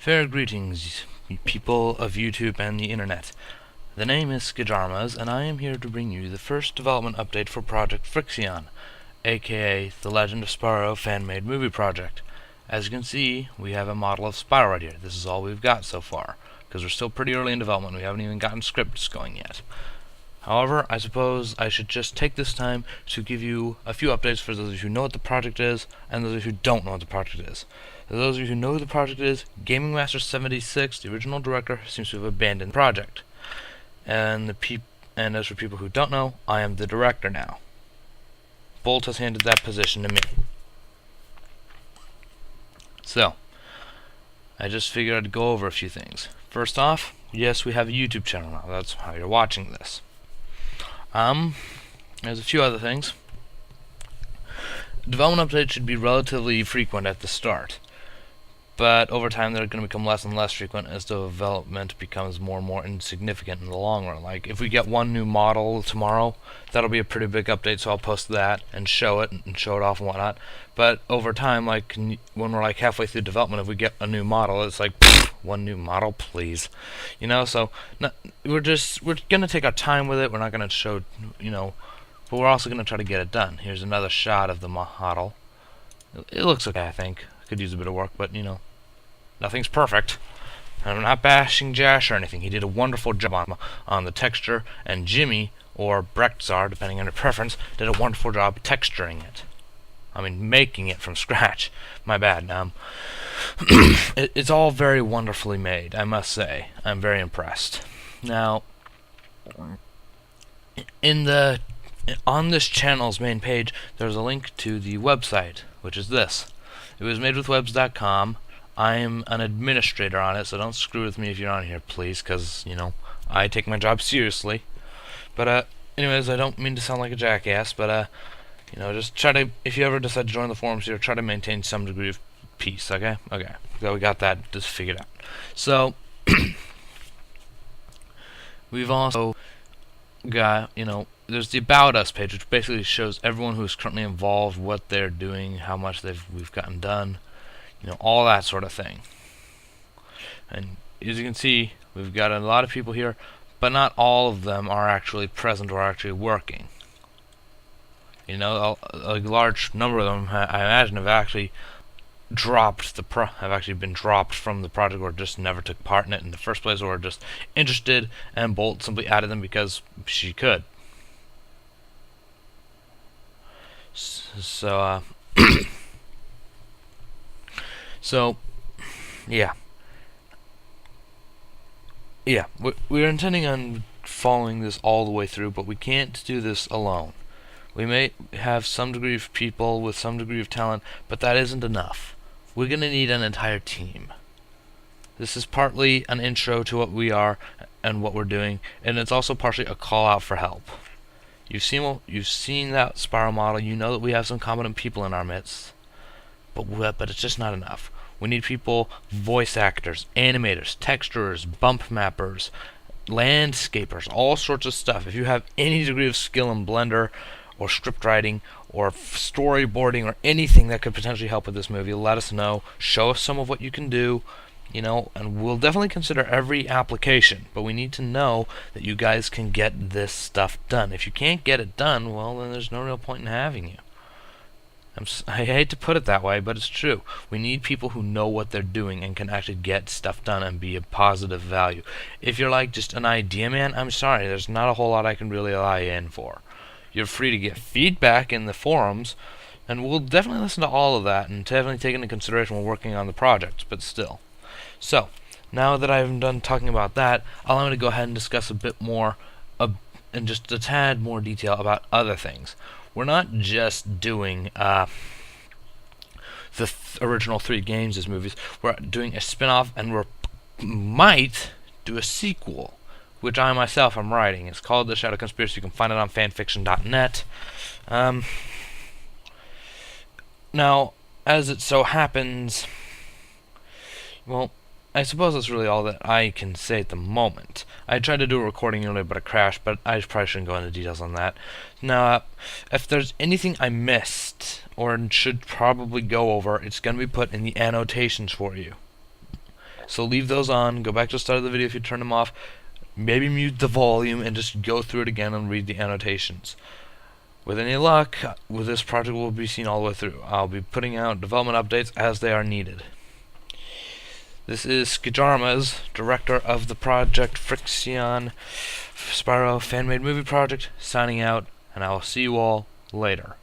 Fair greetings, people of YouTube and the internet. The name is Skijarmas, and I am here to bring you the first development update for Project Frixion, aka the Legend of Spyro fan-made movie project. As you can see, we have a model of Spyro right here. This is all we've got so far, because we're still pretty early in development. We haven't even gotten scripts going yet. However, I suppose I should just take this time to give you a few updates for those of you who know what the project is, and those of you who don't know what the project is. For those of you who know who the project is, Gaming Master 76, the original director, seems to have abandoned the project. And as for people who don't know, I am the director now. Bolt has handed that position to me. So, I just figured I'd go over a few things. First off, yes, we have a YouTube channel now. That's how you're watching this. There's a few other things. Development updates should be relatively frequent at the start, but over time they're going to become less and less frequent as development becomes more and more insignificant in the long run. Like, if we get one new model tomorrow, that'll be a pretty big update, so I'll post that and show it off and whatnot. But over time, like when we're like halfway through development, if we get a new model, it's like, one new model, please. You know, so we're going to take our time with it. We're not going to show, but we're also going to try to get it done. Here's another shot of the model. It looks okay, I think. Could use a bit of work, but, nothing's perfect. I'm not bashing Jash or anything. He did a wonderful job on the texture, and Jimmy, or Brexar, depending on your preference, did a wonderful job texturing it. I mean, making it from scratch. My bad. It's all very wonderfully made, I must say. I'm very impressed. Now, on this channel's main page, there's a link to the website, which is this. It was made with webs.com. I'm an administrator on it, so don't screw with me if you're on here, please, because, I take my job seriously. But, anyways, I don't mean to sound like a jackass, but, just try to, if you ever decide to join the forums here, try to maintain some degree of peace, okay? Okay, so we got that just figured out. So, we've also got, there's the About Us page, which basically shows everyone who's currently involved, what they're doing, how much we've gotten done, all that sort of thing. And as you can see, we've got a lot of people here, but not all of them are actually present or actually working. A large number of them, I imagine, have actually been dropped from the project, or just never took part in it in the first place, or just interested, and Bolt simply added them because she could. So, yeah. Yeah, we're intending on following this all the way through, but we can't do this alone. We may have some degree of people with some degree of talent, but that isn't enough. We're going to need an entire team. This is partly an intro to what we are and what we're doing, and it's also partially a call out for help. You've seen that Spyro model. You know that we have some competent people in our midst, but it's just not enough. We need people, voice actors, animators, texturers, bump mappers, landscapers, all sorts of stuff. If you have any degree of skill in Blender, or script writing, or storyboarding, or anything that could potentially help with this movie, let us know. Show us some of what you can do, and we'll definitely consider every application, but we need to know that you guys can get this stuff done. If you can't get it done, well, then there's no real point in having you. I hate to put it that way, but it's true. We need people who know what they're doing and can actually get stuff done and be a positive value. If you're like just an idea man, I'm sorry, there's not a whole lot I can really allow you in for. You're free to get feedback in the forums, and we'll definitely listen to all of that and definitely take into consideration when working on the project, but still. So, now that I've done talking about that, allow me to go ahead and discuss a bit more, and just a tad more detail about other things. We're not just doing the original 3 games as movies. We're doing a spin-off, and we might do a sequel, which I myself am writing. It's called The Shadow Conspiracy. You can find it on fanfiction.net. Now, as it so happens, well, I suppose that's really all that I can say at the moment. I tried to do a recording earlier, but it crashed, but I probably shouldn't go into details on that. Now, if there's anything I missed, or should probably go over, it's going to be put in the annotations for you. So leave those on, go back to the start of the video if you turn them off, maybe mute the volume and just go through it again and read the annotations. With any luck, with this project will be seen all the way through. I'll be putting out development updates as they are needed. This is Skijarmas, director of the project Friction Spyro fan-made movie project, signing out, and I will see you all later.